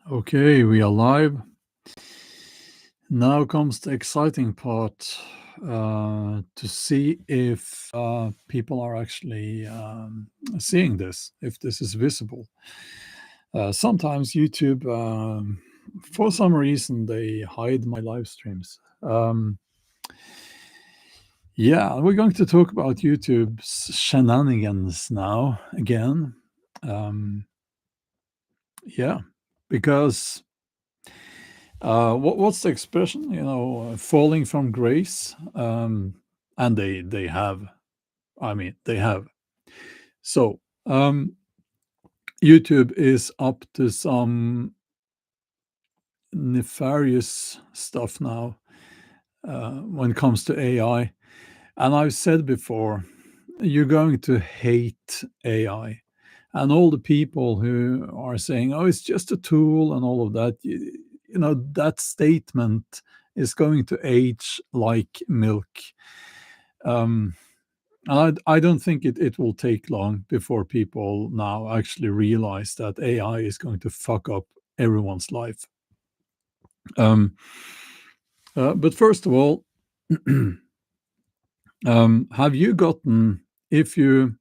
Okay, we are live. Now comes the exciting part to see if people are actually seeing this, if this is visible. Sometimes YouTube, for some reason, they hide my live streams. Yeah, we're going to talk about YouTube's shenanigans now again. Um, yeah, because what's the expression? Falling from grace, and they have. I mean, they have. So YouTube is up to some nefarious stuff now when it comes to AI. And I've said before, you're going to hate AI. And all the people who are saying, oh, it's just a tool and all of that, that statement is going to age like milk. And I don't think it will take long before people now actually realize that AI is going to fuck up everyone's life. But first of all, have you gotten, if you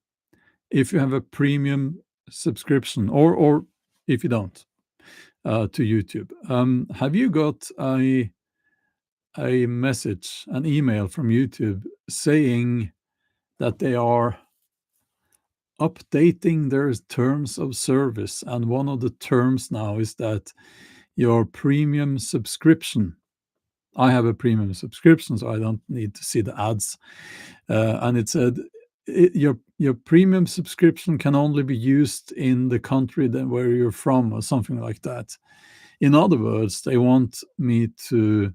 have a premium subscription, or if you don't, to YouTube, have you got a message, an email from YouTube saying that they are updating their terms of service? And one of the terms now is that your premium subscription, I have a premium subscription, so I don't need to see the ads. And it said your premium subscription can only be used in the country where you're from, or something like that. In other words, they want me to.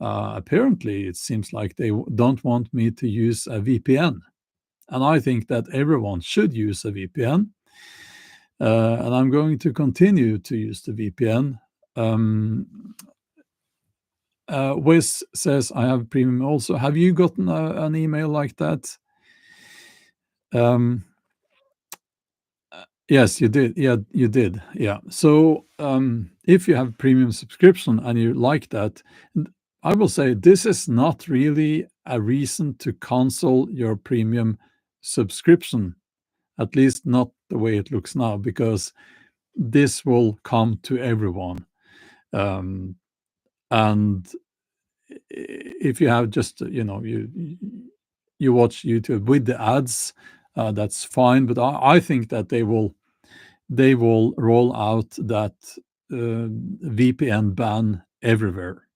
Apparently, it seems like they don't want me to use a VPN, and I think that everyone should use a VPN. And I'm going to continue to use the VPN. Wes says I have premium also. Have you gotten an email like that? Um, yes, you did. Yeah, you did. Yeah. So if you have premium subscription and you like that, I will say this is not really a reason to cancel your premium subscription, at least not the way it looks now, because this will come to everyone. And if you have just, you watch YouTube with the ads, that's fine. But I think that they will roll out that VPN ban everywhere,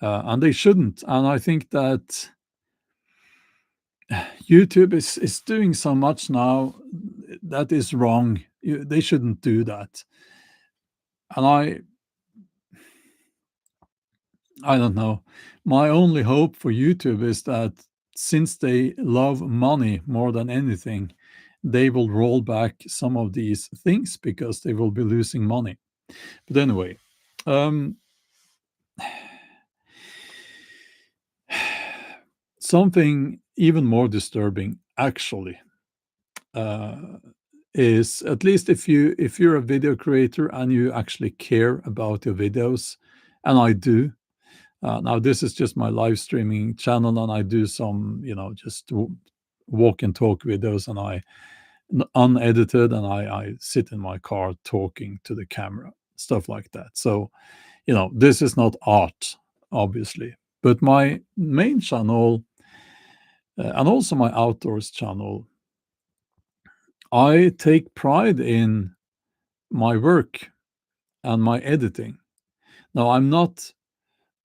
and they shouldn't. And I think that YouTube is doing so much now that is wrong. They shouldn't do that. And I don't know. My only hope for YouTube is that since they love money more than anything, they will roll back some of these things because they will be losing money. But anyway, um, something even more disturbing, actually, is, at least if you're a video creator and you actually care about your videos, and I do. Now this is just my live streaming channel, and I do some, just walk and talk videos, and I unedited, and I sit in my car talking to the camera, stuff like that. So, this is not art, obviously. But my main channel, and also my outdoors channel, I take pride in my work and my editing. Now, I'm not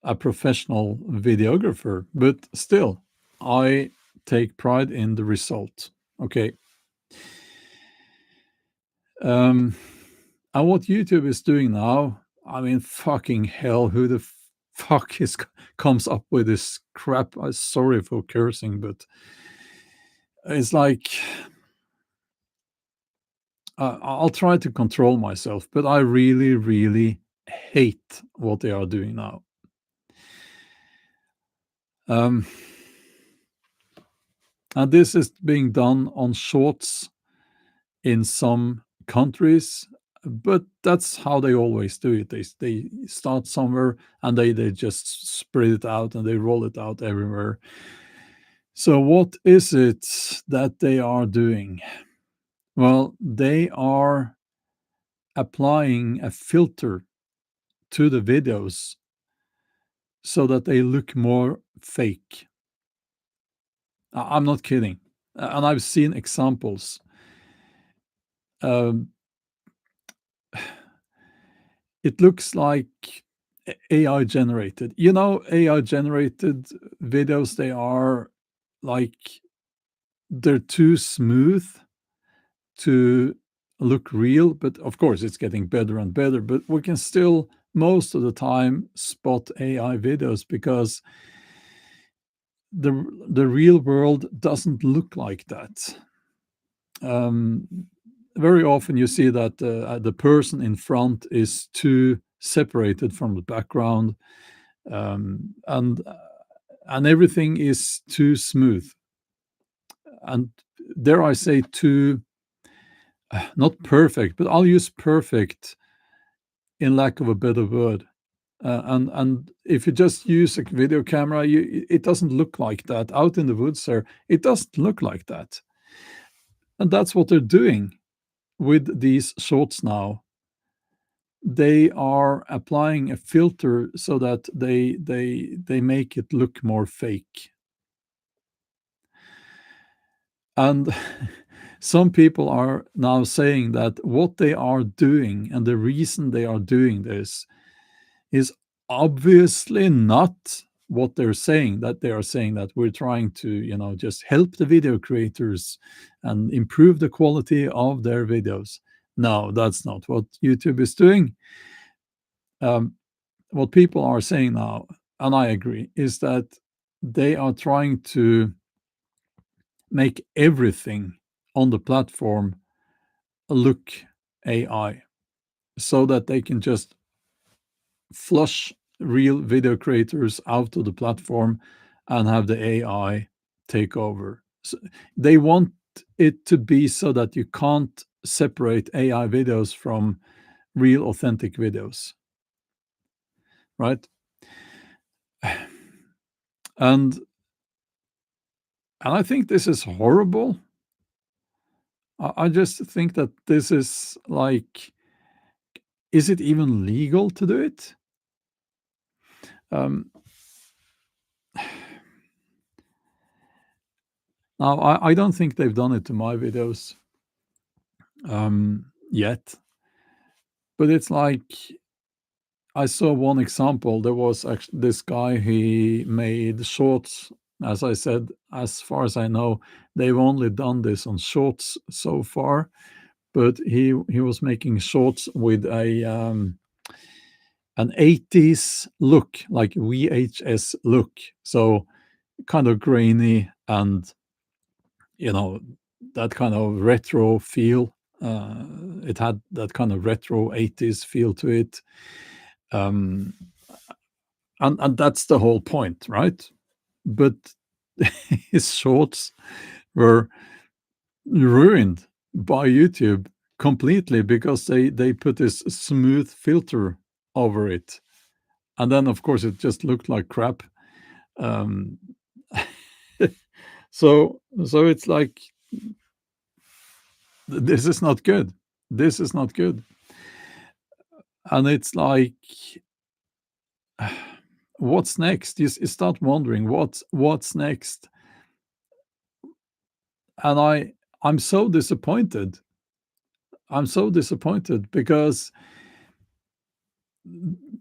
a professional videographer, but still, I take pride in the result. Okay. And what YouTube is doing now, I mean, fucking hell, who the fuck comes up with this crap? I'm sorry for cursing, but it's like, I'll try to control myself, but I really, really hate what they are doing now. And this is being done on shorts in some countries, But that's how they always do it. They start somewhere and they just spread it out and they roll it out everywhere. So what is it that they are doing? Well, they are applying a filter to the videos so that they look more fake. I'm not kidding. And I've seen examples. Um, it looks like AI generated. AI generated videos, they are like they're too smooth to look real, but of course it's getting better and better. But we can still most of the time spot AI videos because the real world doesn't look like that. Um, Very often you see that the person in front is too separated from the background, and everything is too smooth, and dare I say too not perfect, but I'll use perfect in lack of a better word. And if you just use a video camera, it doesn't look like that. Out in the woods there, it doesn't look like that. And that's what they're doing with these shorts now. They are applying a filter so that they make it look more fake. And some people are now saying that what they are doing and the reason they are doing this is obviously not what they're saying, that they are saying that we're trying to, just help the video creators and improve the quality of their videos. No, that's not what YouTube is doing. Um, what people are saying now, and I agree, is that they are trying to make everything on the platform look AI so that they can just flush real video creators out of the platform and have the AI take over. So they want it to be so that you can't separate AI videos from real authentic videos, right? And I think this is horrible. I just think that this is like, is it even legal to do it? Um, Now, I don't think they've done it to my videos yet, but it's like I saw one example. There was actually this guy, he made shorts. As I said, as far as I know, they've only done this on shorts so far, but he was making shorts with an 80s look, like VHS look. So kind of grainy and you know that kind of retro feel. It had that kind of retro 80s feel to it. Um, and that's the whole point, right? But his shorts were ruined by YouTube completely because they put this smooth filter over it, and then of course it just looked like crap. Um, so it's like this is not good. This is not good, and it's like what's next? You start wondering what's next, and I'm so disappointed. I'm so disappointed because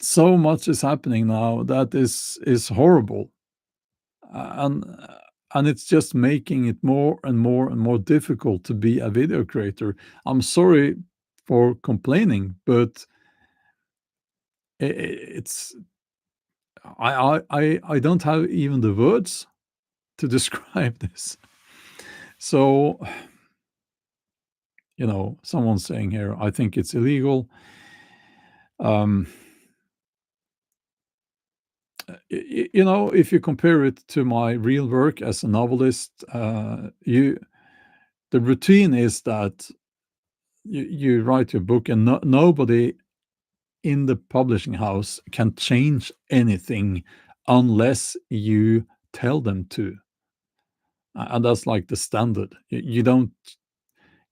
so much is happening now that is horrible, and and it's just making it more and more and more difficult to be a video creator. I'm sorry for complaining, but it's I don't have even the words to describe this. So, someone's saying here, I think it's illegal. Um, if you compare it to my real work as a novelist, the routine is that you write your book, and nobody in the publishing house can change anything unless you tell them to. And that's like the standard. You don't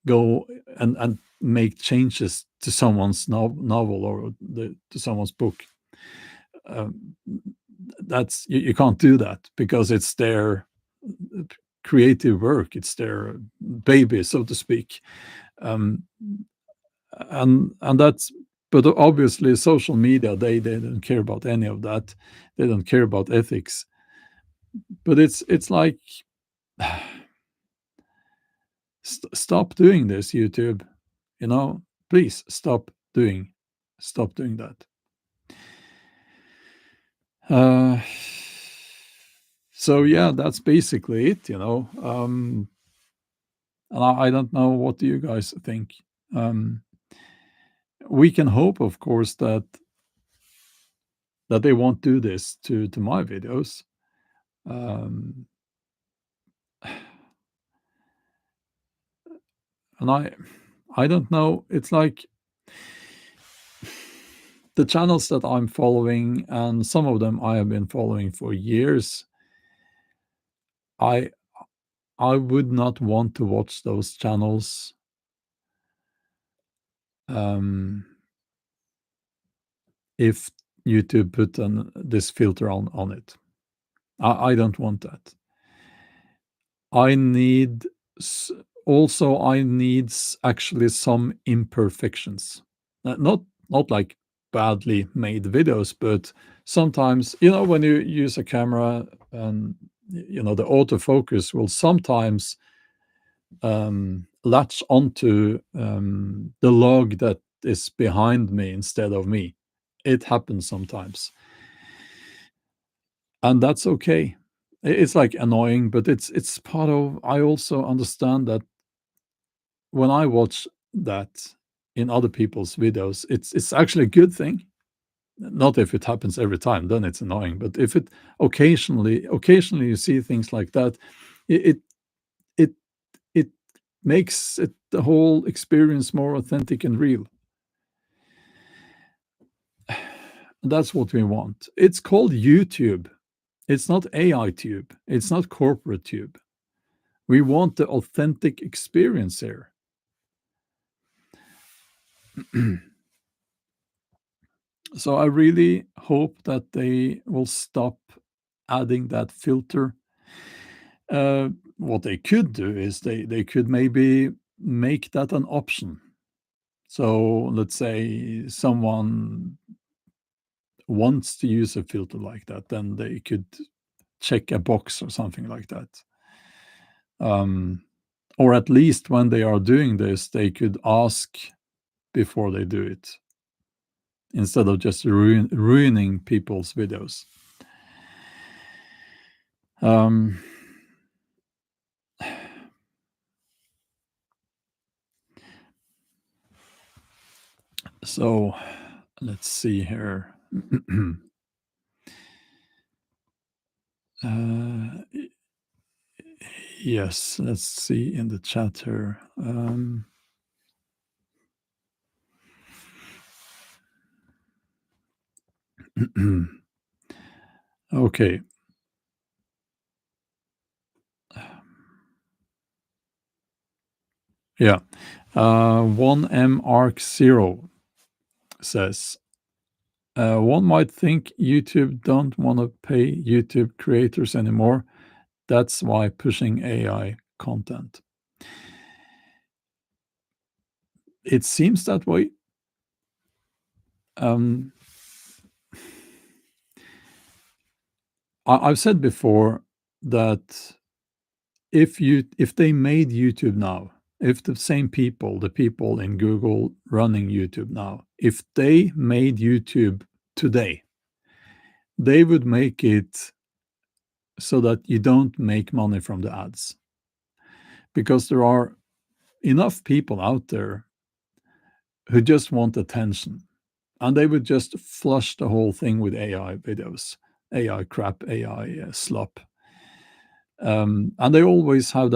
go and make changes to someone's novel or to someone's book. Um, that's you can't do that because it's their creative work. It's their baby, so to speak. Um, and that's but obviously social media they don't care about any of that. They don't care about ethics. But it's like stop doing this, YouTube. Please stop doing that. uh so yeah, that's basically it. And I don't know, what do you guys think? um we can hope, of course, that they won't do this to my videos. um and I don't know. It's like the channels that I'm following, and some of them I have been following for years. I I would not want to watch those channels um, if YouTube put this filter on it. I don't want that. I need s- also I need actually some imperfections. Not like badly made videos, but sometimes when you use a camera, and the autofocus will sometimes latch onto the log that is behind me instead of me. It happens sometimes, and that's okay. It's like annoying, but it's part of. I also understand that when I watch that in other people's videos, it's actually a good thing. Not if it happens every time, then it's annoying. But if it occasionally you see things like that, it it it, it makes the whole experience more authentic and real. That's what we want. It's called YouTube. It's not AI tube. It's not corporate tube. We want the authentic experience here. So I really hope that they will stop adding that filter. What they could do is they could maybe make that an option. So let's say someone wants to use a filter like that, then they could check a box or something like that. Um, or at least when they are doing this, they could ask before they do it instead of just ruining people's videos. Um, so let's see here. uh, yes, let's see in the chat here. Okay. Yeah. 1M Arc 0 says, one might think YouTube don't want to pay YouTube creators anymore. That's why pushing AI content. It seems that way. Um, I've said before that if they made YouTube now, if the same people, the people in Google running YouTube now, if they made YouTube today, they would make it so that you don't make money from the ads, because there are enough people out there who just want attention, and they would just flush the whole thing with AI videos, AI crap, AI slop. And they always have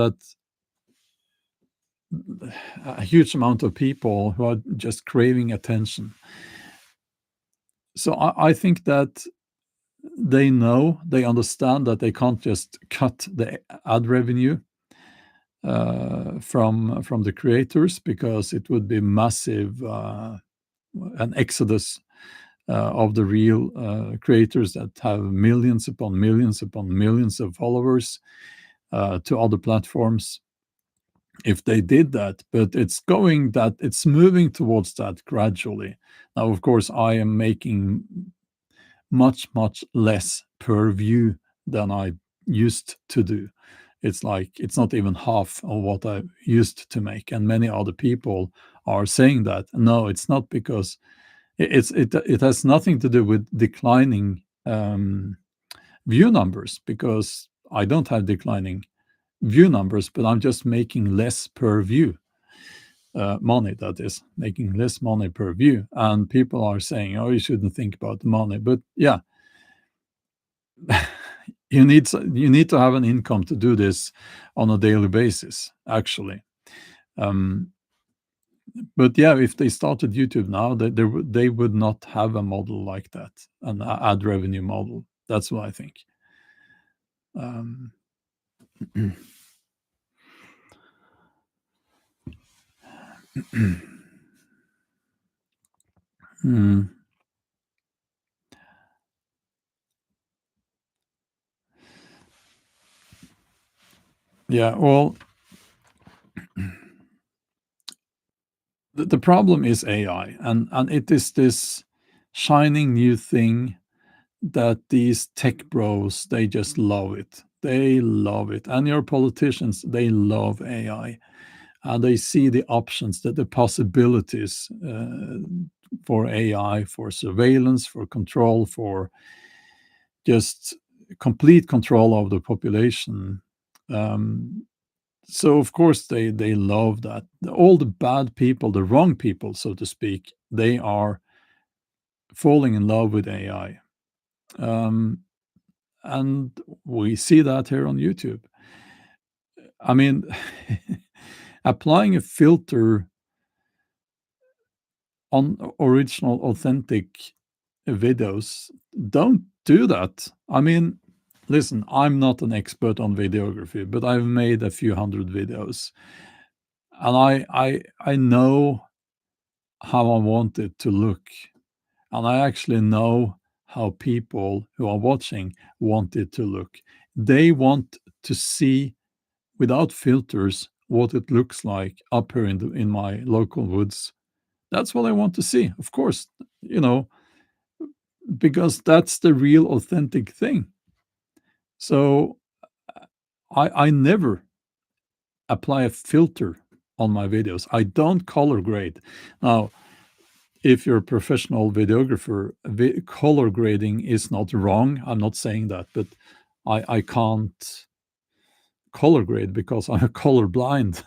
a huge amount of people who are just craving attention. So I think that they know, they understand that they can't just cut the ad revenue from the creators, because it would be massive, an exodus of the real creators that have millions upon millions of followers to other platforms if they did that. But it's moving towards that gradually. Now, of course, I am making much less per view than I used to do. It's like it's not even half of what I used to make, and many other people are saying that. No, it's not, because it has nothing to do with declining view numbers, because I don't have declining view numbers, but I'm just making less per view, money, that is, making less money per view. And people are saying, oh, you shouldn't think about the money. But yeah, you need to have an income to do this on a daily basis, actually. Um, but yeah, if they started YouTube now, they would not have a model like that, an ad revenue model. That's what I think. Um, mm, yeah, well, the problem is AI, and it is this shining new thing that these tech bros, they just love it. They love it. And your politicians, they love AI, and they see the options, the possibilities for AI, for surveillance, for control, for just complete control of the population. Um, so of course they love that. All the bad people, the wrong people, so to speak, they are falling in love with AI. Um, and we see that here on YouTube. I mean, applying a filter on original, authentic videos, don't do that. I mean, listen, I'm not an expert on videography, but I've made a few hundred videos, and I know how I want it to look, and I actually know how people who are watching want it to look. They want to see, without filters, what it looks like up here in my local woods. That's what I want to see, of course, you know, because that's the real authentic thing. So I never apply a filter on my videos. I don't color grade. Now, if you're a professional videographer, color grading is not wrong. I'm not saying that, but I can't color grade because I'm color blind.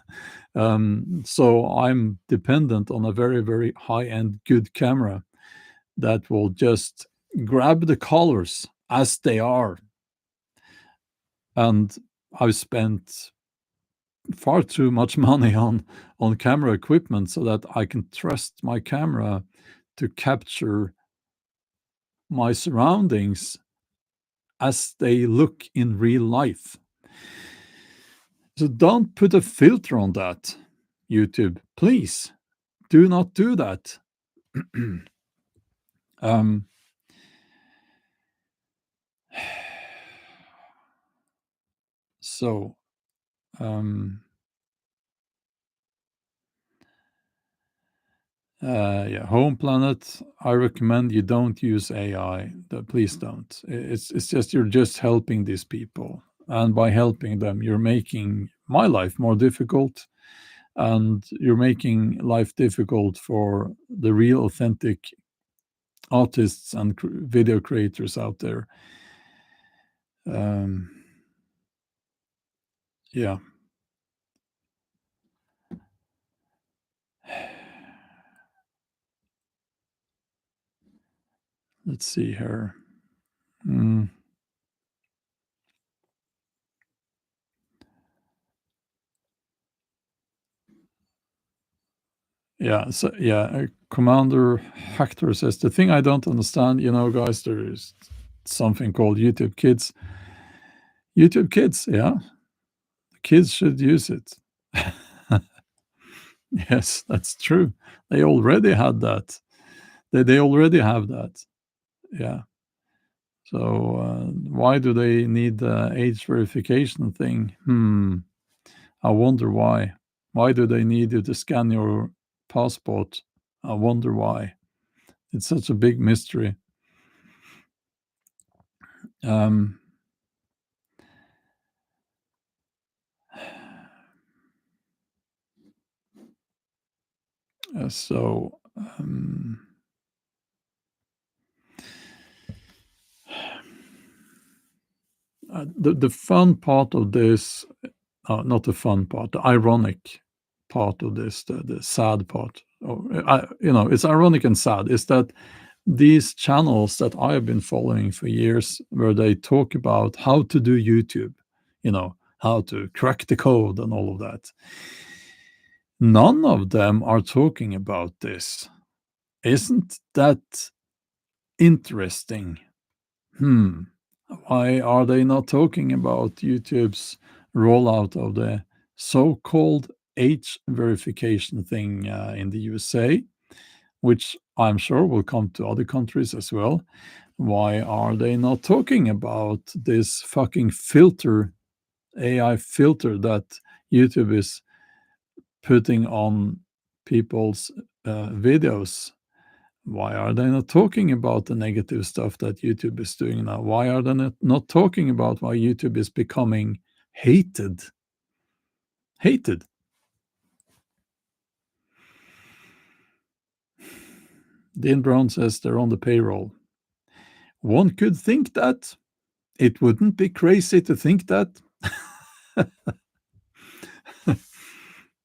So I'm dependent on a very high end good camera that will just grab the colors as they are. And I've spent far too much money on camera equipment so that I can trust my camera to capture my surroundings as they look in real life. So don't put a filter on that, YouTube. Please do not do that. um, so, um, yeah, Home Planet. I recommend you don't use AI. Please don't. It's just you're just helping these people, and by helping them, you're making my life more difficult, and you're making life difficult for the real, authentic artists and video creators out there. Um, yeah, let's see here. Mm, Yeah, so yeah, Commander Hector says the thing I don't understand, guys, there is something called YouTube Kids. YouTube Kids, yeah, kids should use it. Yes, that's true. They already had that. They already have that. Yeah. So why do they need the age verification thing? I wonder why. Why do they need you to scan your passport? I wonder why. It's such a big mystery. Um, so the fun part of this, not the fun part, the ironic part of this, the sad part, it's ironic and sad, is that these channels that I have been following for years, where they talk about how to do YouTube, how to crack the code and all of that, none of them are talking about this. Isn't that interesting? Why are they not talking about YouTube's rollout of the so-called age verification thing in the USA, which I'm sure will come to other countries as well? Why are they not talking about this fucking filter, AI filter that YouTube is putting on people's videos? Why are they not talking about the negative stuff that YouTube is doing now? Why are they not talking about why YouTube is becoming hated? Hated. Dean Brown says they're on the payroll. One could think that. It wouldn't be crazy to think that. And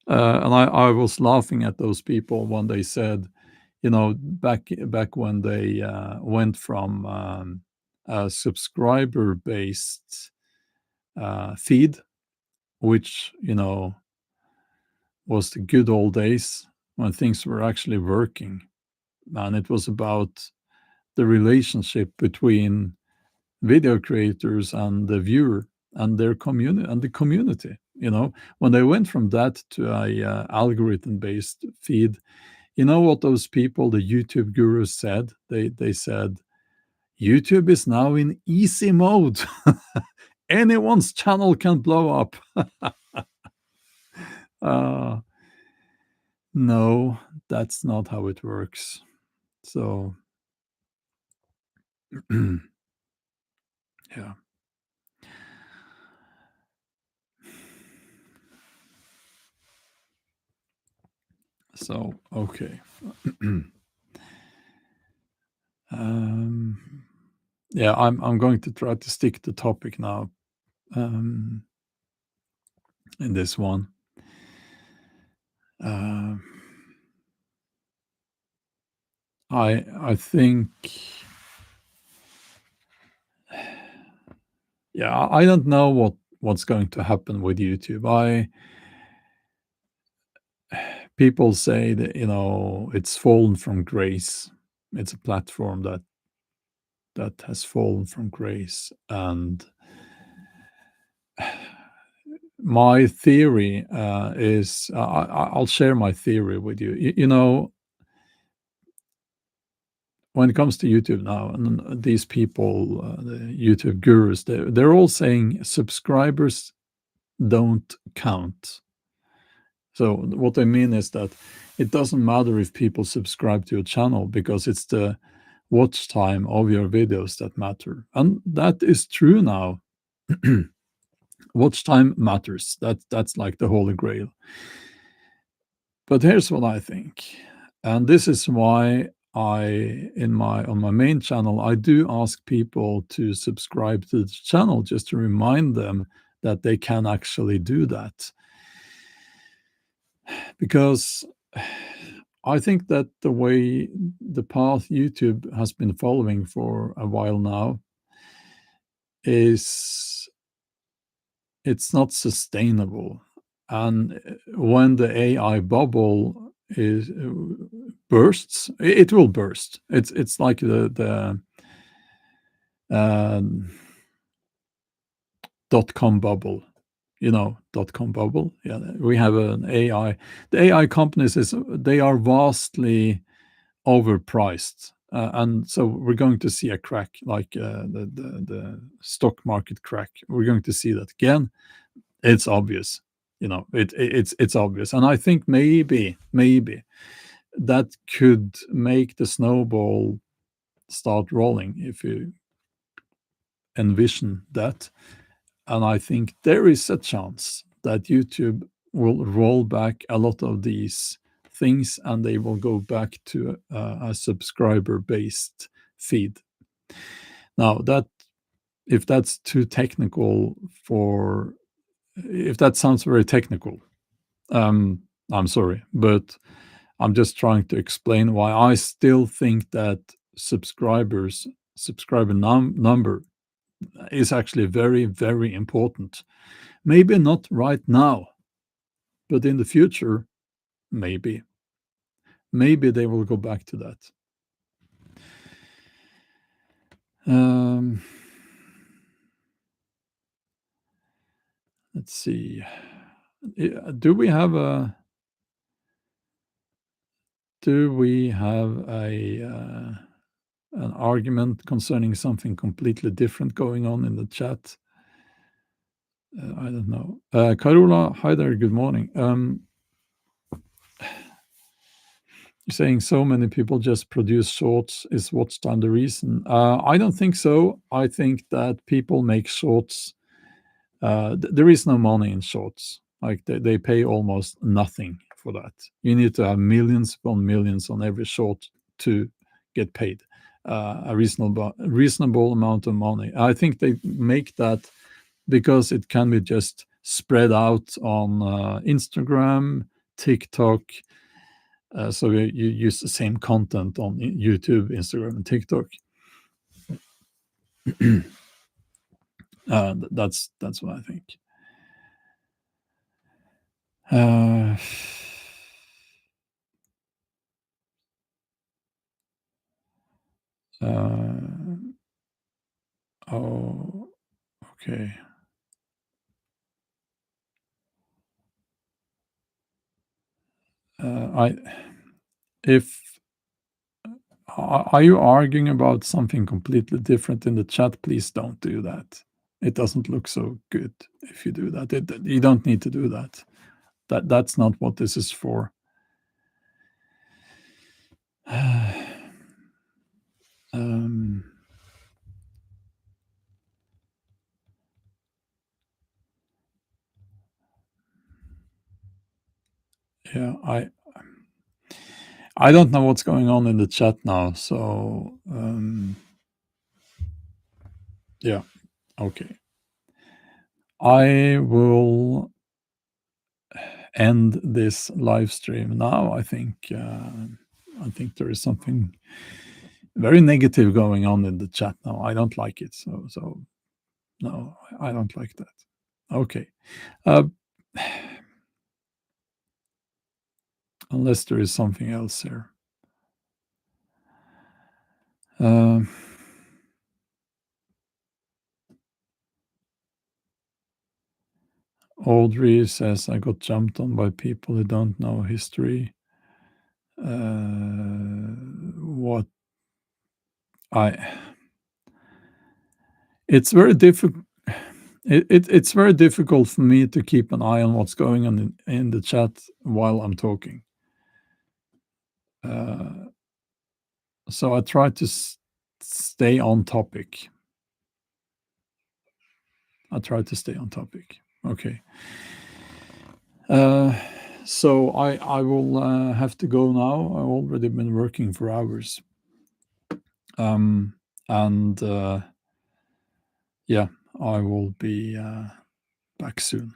I was laughing at those people when they said, back when they went from a subscriber based feed, which was the good old days when things were actually working, and it was about the relationship between video creators and the viewer and their community and the community. When they went from that to a algorithm based feed, you know what those people, the YouTube gurus, said? They said YouTube is now in easy mode. Anyone's channel can blow up. uh, no, that's not how it works. So yeah. So okay. um, yeah, I'm going to try to stick to topic now. In this one. Uh, I think, yeah, I don't know what's going to happen with YouTube. People say that it's fallen from grace. It's a platform that has fallen from grace, and my theory is I'll share my theory with you. When it comes to YouTube now, and these people, the YouTube gurus, they're all saying subscribers don't count. So what I mean is that it doesn't matter if people subscribe to your channel, because it's the watch time of your videos that matter. And that is true now. Watch time matters. That's like the holy grail. But here's what I think. And this is why on my main channel, I do ask people to subscribe to the channel, just to remind them that they can actually do that. Because I think that the path YouTube has been following for a while now is it's not sustainable. And when the AI bubble is bursts, it will burst. It's like the um, dot-com bubble. You know, dot-com bubble. Yeah, we have an AI. The AI companies they are vastly overpriced, and so we're going to see a crack, like the stock market crack. We're going to see that again. It's obvious, you know. It's obvious, and I think maybe that could make the snowball start rolling if you envision that. And I think there is a chance that YouTube will roll back a lot of these things and they will go back to a subscriber based feed. Now, that if that's too technical for, if that sounds very technical, I'm sorry, but I'm just trying to explain why I still think that subscriber number is actually very, very important. Maybe not right now, but in the future, maybe. Maybe they will go back to that. Um, let's see. Do we have a an argument concerning something completely different going on in the chat? I don't know. Carola, hi there. Good morning. You're saying so many people just produce shorts. Is watch time the reason? I don't think so. I think that people make shorts. There is no money in shorts. Like they pay almost nothing for that. You need to have millions upon millions on every short to get paid a reasonable amount of money. I think they make that because it can be just spread out on Instagram, TikTok. So you use the same content on YouTube, Instagram, and TikTok. That's what I think. Uh, oh, okay. I if Are you arguing about something completely different in the chat? Please don't do that. It doesn't look so good if you do that. You don't need to do that. That's not what this is for. um, yeah, I don't know what's going on in the chat now. So yeah, okay. I will end this live stream now. I think there is something very negative going on in the chat now. I don't like it. So no, I don't like that. Okay. Uh, unless there is something else here. Audrey says, I got jumped on by people who don't know history. What I it's very difficult. It's very difficult for me to keep an eye on what's going on in the chat while I'm talking. So I try to stay on topic. Okay. So I will have to go now. I've already been working for hours. And yeah, I will be back soon.